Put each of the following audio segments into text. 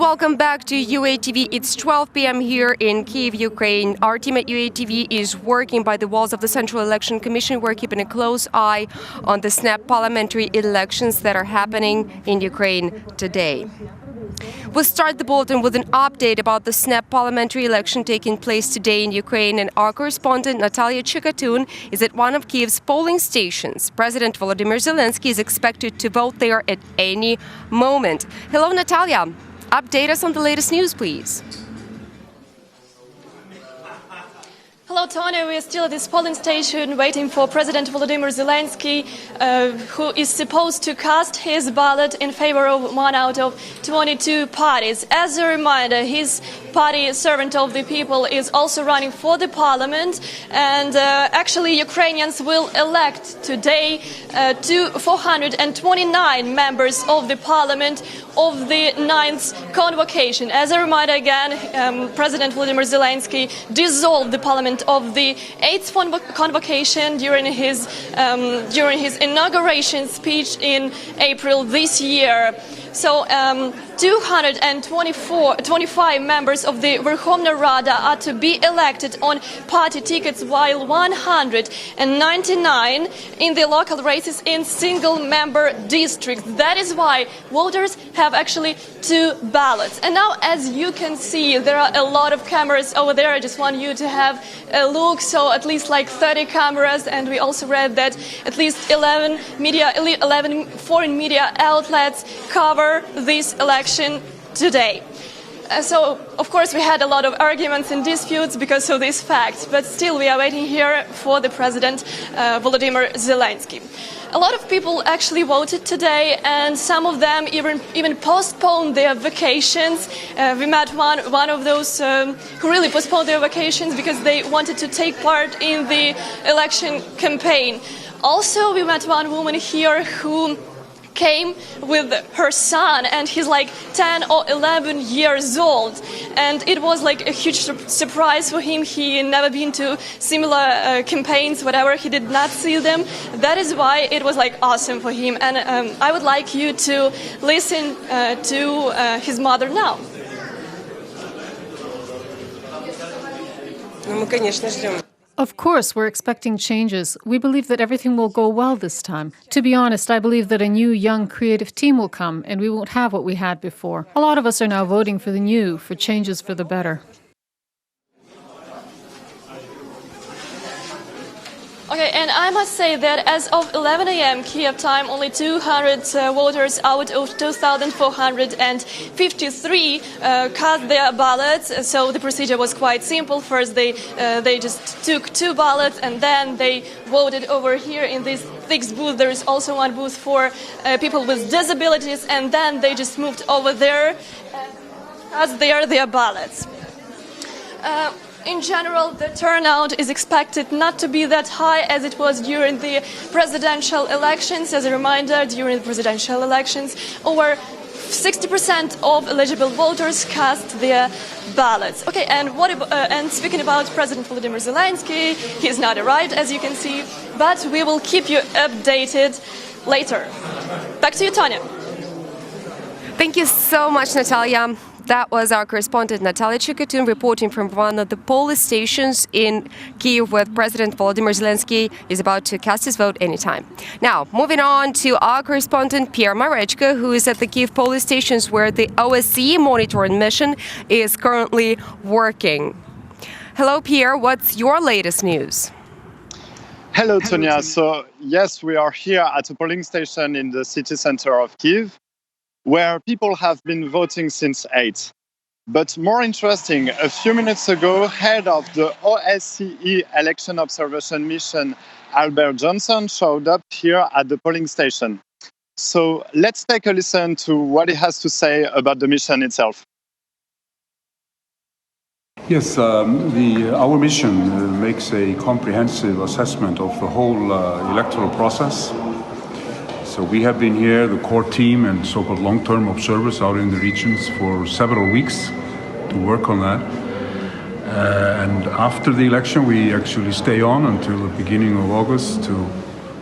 welcome back to UATV. It's 12 p.m. here in Kyiv, Ukraine. Our team at UATV is working by the walls of the Central Election Commission. We're keeping a close eye on the snap parliamentary elections that are happening in Ukraine today. We'll start the bulletin with an update about the snap parliamentary election taking place today in Ukraine, and our correspondent Natalia Chikatun is at one of Kyiv's polling stations. President Volodymyr Zelensky is expected to vote there at any moment. Hello, Natalia. Update us on the latest news, please. Hello, Tony. We are still at this polling station waiting for President Volodymyr Zelensky, who is supposed to cast his ballot in favor of one out of 22 parties. As a reminder, his party, Servant of the People, is also running for the parliament, and actually Ukrainians will elect today 429 members of the parliament of the 9th convocation. As a reminder again, President Volodymyr Zelensky dissolved the parliament of the 8th convocation during his inauguration speech in April this year. So 225 members of the Verkhovna Rada are to be elected on party tickets, while 199 in the local races in single-member districts. That is why voters have actually 2 ballots. And now, as you can see, there are a lot of cameras over there. I just want you to have a look. So at least like 30 cameras, and we also read that at least 11 foreign media outlets cover this election today. So, of course, we had a lot of arguments and disputes because of these facts, but still we are waiting here for the President, Volodymyr Zelensky. A lot of people actually voted today, and some of them even postponed their vacations. We met one of those who really postponed their vacations because they wanted to take part in the election campaign. Also, we met one woman here who came with her son, and he's like 10 or 11 years old, and it was like a huge surprise for him. He had never been to similar campaigns, whatever. He did not see them. That is why it was like awesome for him, and I would like you to listen to his mother now. Of course, we're expecting changes. We believe that everything will go well this time. To be honest, I believe that a new, young, creative team will come, and we won't have what we had before. A lot of us are now voting for the new, for changes for the better. Okay, and I must say that as of 11 a.m. Kyiv time, only 200 voters out of 2,453 cast their ballots. So the procedure was quite simple. First, they just took 2 ballots, and then they voted over here in this 6th booth. There is also one booth for people with disabilities, and then they just moved over there and cast their ballots. In general, the turnout is expected not to be that high as it was during the presidential elections. As a reminder, during the presidential elections, over 60% of eligible voters cast their ballots. Okay, and and speaking about President Volodymyr Zelensky, he's not arrived, as you can see, but we will keep you updated later. Back to you, Tanya. Thank you so much, Natalia. That was our correspondent Natalia Chikatun reporting from one of the polling stations in Kyiv, where President Volodymyr Zelensky is about to cast his vote anytime. Now, moving on to our correspondent Pierre Marechka, who is at the Kyiv polling stations where the OSCE monitoring mission is currently working. Hello, Pierre. What's your latest news? Hello, Tonya. So, yes, we are here at a polling station in the city center of Kyiv, where people have been voting since 8. But more interesting, a few minutes ago, head of the OSCE election observation mission, Albert Johnson, showed up here at the polling station. So let's take a listen to what he has to say about the mission itself. Yes, our mission makes a comprehensive assessment of the whole electoral process. So we have been here, the core team and so-called long-term observers out in the regions for several weeks to work on that. And after the election, we actually stay on until the beginning of August to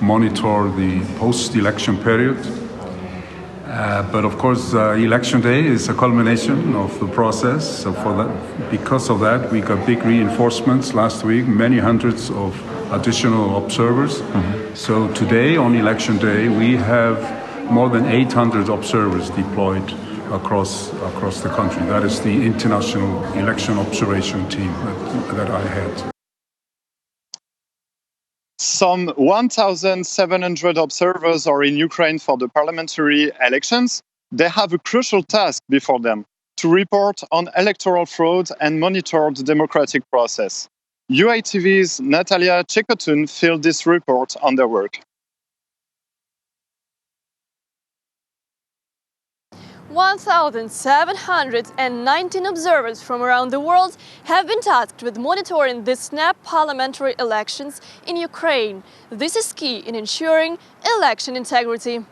monitor the post-election period. But of course, election day is a culmination of the process. So because of that, we got big reinforcements last week, many hundreds of additional observers. So today, on election day, we have more than 800 observers deployed across the country. That is the international election observation team that I had. Some 1,700 observers are in Ukraine for the parliamentary elections. They have a crucial task before them to report on electoral fraud and monitor the democratic process. UATV's Natalia Chekotun filled this report on their work. 1,719 observers from around the world have been tasked with monitoring the snap parliamentary elections in Ukraine. This is key in ensuring election integrity.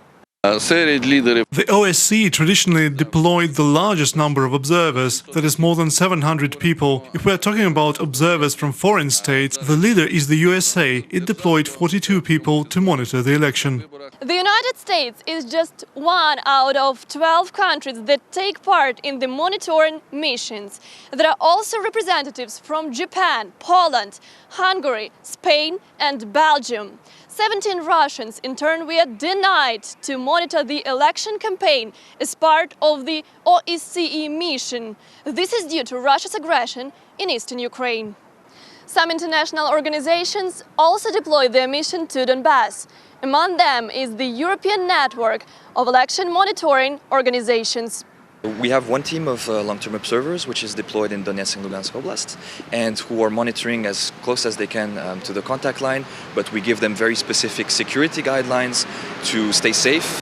The OSCE traditionally deployed the largest number of observers, that is more than 700 people. If we are talking about observers from foreign states, the leader is the USA. It deployed 42 people to monitor the election. The United States is just one out of 12 countries that take part in the monitoring missions. There are also representatives from Japan, Poland, Hungary, Spain and Belgium. 17 Russians in turn were denied to monitor the election campaign as part of the OSCE mission. This is due to Russia's aggression in eastern Ukraine. Some international organizations also deploy their mission to Donbass. Among them is the European Network of Election Monitoring Organizations. We have one team of long-term observers which is deployed in Donetsk and Lugansk Oblast and who are monitoring as close as they can to the contact line, but we give them very specific security guidelines to stay safe.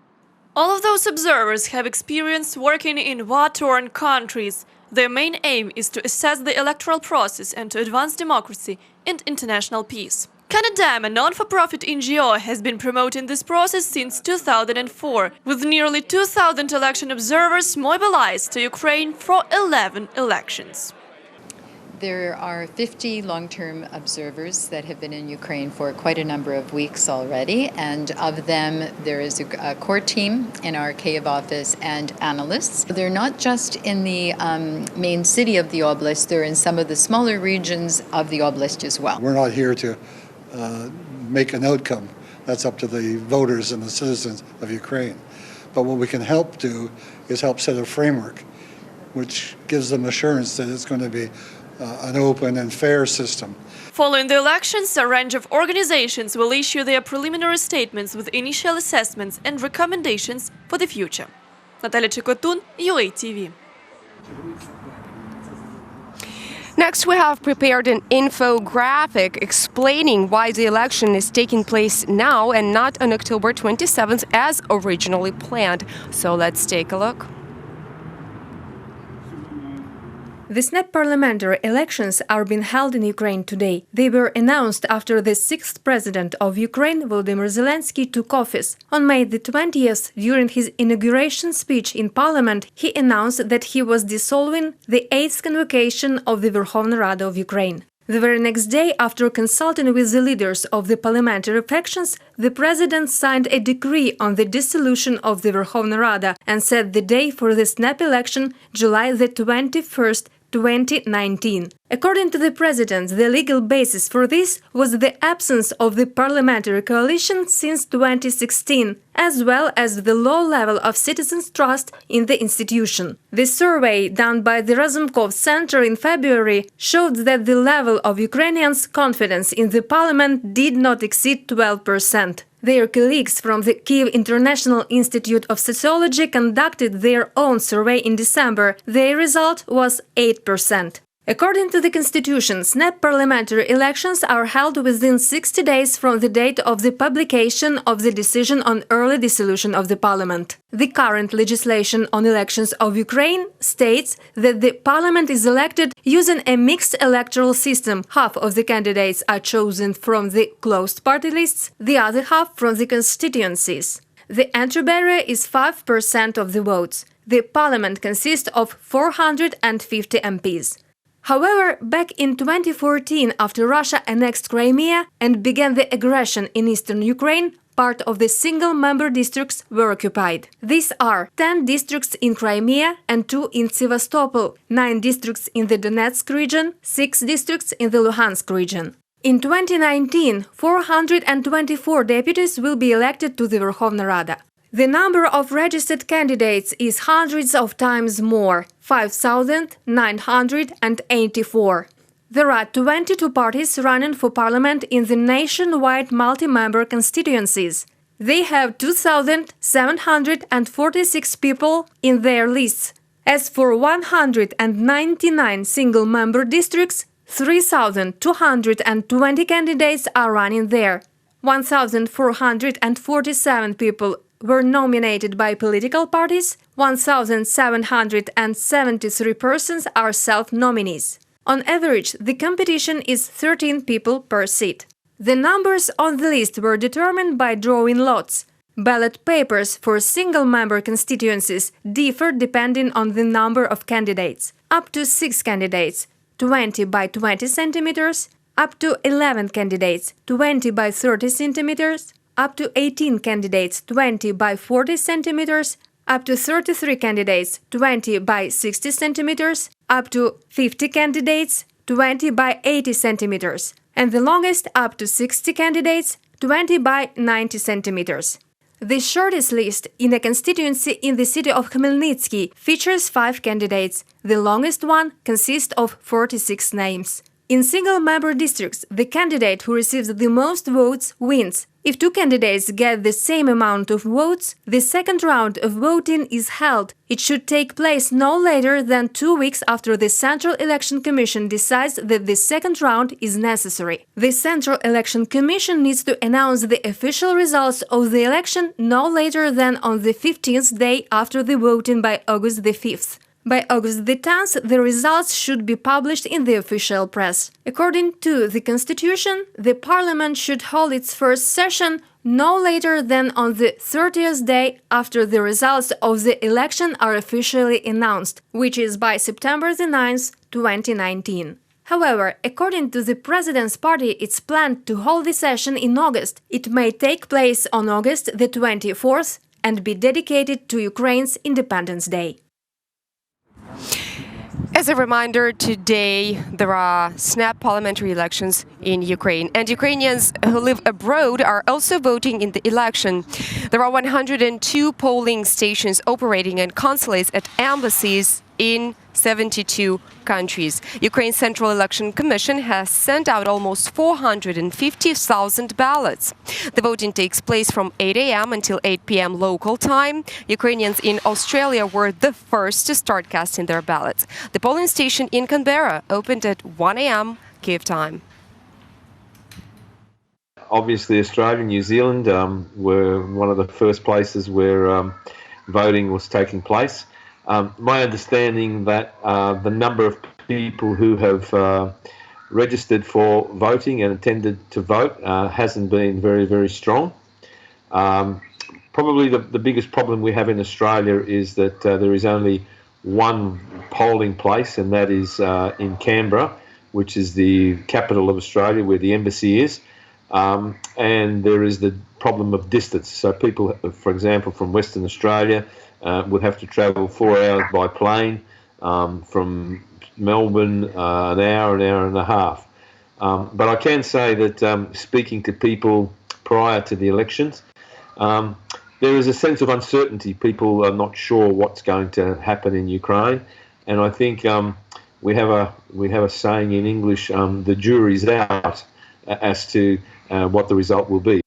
All of those observers have experience working in war-torn countries. Their main aim is to assess the electoral process and to advance democracy and international peace. Canadam, a non-for-profit NGO, has been promoting this process since 2004, with nearly 2,000 election observers mobilized to Ukraine for 11 elections. There are 50 long-term observers that have been in Ukraine for quite a number of weeks already, and of them there is a core team in our Kyiv office and analysts. They're not just in the main city of the oblast, they're in some of the smaller regions of the oblast as well. We're not here to make an outcome. That's up to the voters and the citizens of Ukraine. But what we can help do is help set a framework which gives them assurance that it's going to be an open and fair system. Following the elections, a range of organizations will issue their preliminary statements with initial assessments and recommendations for the future. Natalia Chekotun, UATV. Next, we have prepared an infographic explaining why the election is taking place now and not on October 27th as originally planned. So let's take a look. The snap parliamentary elections are being held in Ukraine today. They were announced after the sixth president of Ukraine, Volodymyr Zelensky, took office. On May the 20th, during his inauguration speech in parliament, he announced that he was dissolving the 8th convocation of the Verkhovna Rada of Ukraine. The very next day, after consulting with the leaders of the parliamentary factions, the president signed a decree on the dissolution of the Verkhovna Rada and set the day for the snap election, July the 21st, 2019. According to the president, the legal basis for this was the absence of the parliamentary coalition since 2016, as well as the low level of citizens' trust in the institution. The survey done by the Razumkov Center in February showed that the level of Ukrainians' confidence in the parliament did not exceed 12%. Their colleagues from the Kyiv International Institute of Sociology conducted their own survey in December. Their result was 8%. According to the Constitution, snap parliamentary elections are held within 60 days from the date of the publication of the decision on early dissolution of the parliament. The current legislation on elections of Ukraine states that the parliament is elected using a mixed electoral system. Half of the candidates are chosen from the closed party lists, the other half from the constituencies. The entry barrier is 5% of the votes. The parliament consists of 450 MPs. However, back in 2014, after Russia annexed Crimea and began the aggression in eastern Ukraine, part of the single-member districts were occupied. These are 10 districts in Crimea and 2 in Sevastopol, 9 districts in the Donetsk region, 6 districts in the Luhansk region. In 2019, 424 deputies will be elected to the Verkhovna Rada. The number of registered candidates is hundreds of times more, 5,984. There are 22 parties running for parliament in the nationwide multi-member constituencies. They have 2,746 people in their lists. As for 199 single-member districts, 3,220 candidates are running there. 1,447 people were nominated by political parties, 1,773 persons are self-nominees. On average, the competition is 13 people per seat. The numbers on the list were determined by drawing lots. Ballot papers for single-member constituencies differ depending on the number of candidates. Up to 6 candidates, 20 by 20 centimeters, up to 11 candidates, 20 by 30 centimeters, up to 18 candidates, 20 by 40 centimeters, up to 33 candidates, 20 by 60 centimeters, up to 50 candidates, 20 by 80 centimeters, and the longest up to 60 candidates, 20 by 90 centimeters. The shortest list in a constituency in the city of Khmelnytsky features 5 candidates. The longest one consists of 46 names. In single-member districts, the candidate who receives the most votes wins. If 2 candidates get the same amount of votes, the second round of voting is held. It should take place no later than 2 weeks after the Central Election Commission decides that the second round is necessary. The Central Election Commission needs to announce the official results of the election no later than on the 15th day after the voting by August the 5th. By August the 10th, the results should be published in the official press. According to the Constitution, the Parliament should hold its first session no later than on the 30th day after the results of the election are officially announced, which is by September the 9th, 2019. However, according to the President's party, it's planned to hold the session in August. It may take place on August the 24th and be dedicated to Ukraine's Independence Day. As a reminder, today there are snap parliamentary elections in Ukraine, and Ukrainians who live abroad are also voting in the election. There are 102 polling stations operating and consulates at embassies in 72 countries. Ukraine's Central Election Commission has sent out almost 450,000 ballots. The voting takes place from 8 a.m. until 8 p.m. local time. Ukrainians in Australia were the first to start casting their ballots. The polling station in Canberra opened at 1 a.m. Kyiv time. Obviously, Australia and New Zealand were one of the first places where voting was taking place. My understanding that the number of people who have registered for voting and intended to vote hasn't been very, very strong. Probably the biggest problem we have in Australia is that there is only one polling place, and that is in Canberra, which is the capital of Australia, where the embassy is. And there is the problem of distance. So people, for example, from Western Australia, would have to travel 4 hours by plane from Melbourne, an hour and a half. But I can say that speaking to people prior to the elections, there is a sense of uncertainty. People are not sure what's going to happen in Ukraine, and I think we have a saying in English: the jury's out as to what the result will be.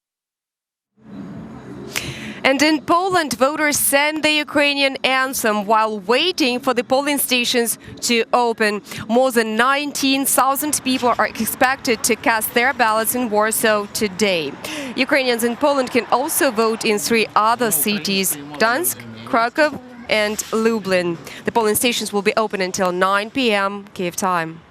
And in Poland, voters sang the Ukrainian anthem while waiting for the polling stations to open. More than 19,000 people are expected to cast their ballots in Warsaw today. Ukrainians in Poland can also vote in 3 other cities: Gdansk, Krakow, and Lublin. The polling stations will be open until 9 p.m. Kyiv time.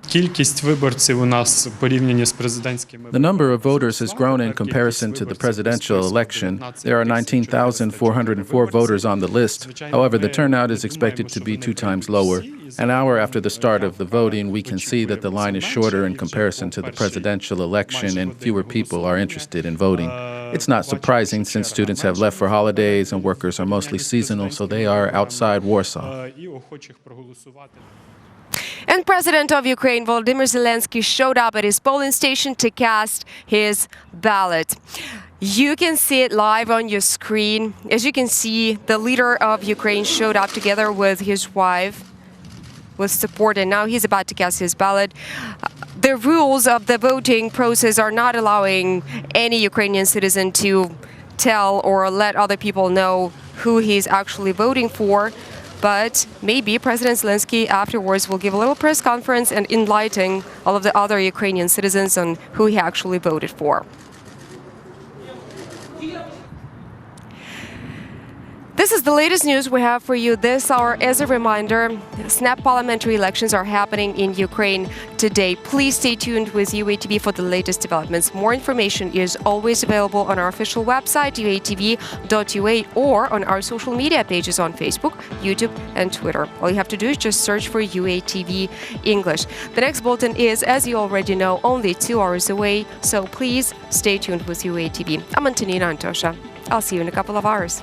Кількість виборців у нас порівняно з президентськими. The number of voters has grown in comparison to the presidential election. There are 19,404 voters on the list. However, the turnout is expected to be 2 times lower. An hour after the start of the voting, we can see that the line is shorter in comparison to the presidential election and fewer people are interested in voting. It's not surprising since students have left for holidays and workers are mostly seasonal, so they are outside Warsaw. And President of Ukraine, Volodymyr Zelensky, showed up at his polling station to cast his ballot. You can see it live on your screen. As you can see, the leader of Ukraine showed up together with his wife, with support, and now he's about to cast his ballot. The rules of the voting process are not allowing any Ukrainian citizen to tell or let other people know who he's actually voting for. But maybe President Zelensky afterwards will give a little press conference and enlighten all of the other Ukrainian citizens on who he actually voted for. This is the latest news we have for you this hour. As a reminder, snap parliamentary elections are happening in Ukraine today. Please stay tuned with UATV for the latest developments. More information is always available on our official website, uatv.ua, or on our social media pages on Facebook, YouTube, and Twitter. All you have to do is just search for UATV English. The next bulletin is, as you already know, only 2 hours away, so please stay tuned with UATV. I'm Antonina Antosha. I'll see you in a couple of hours.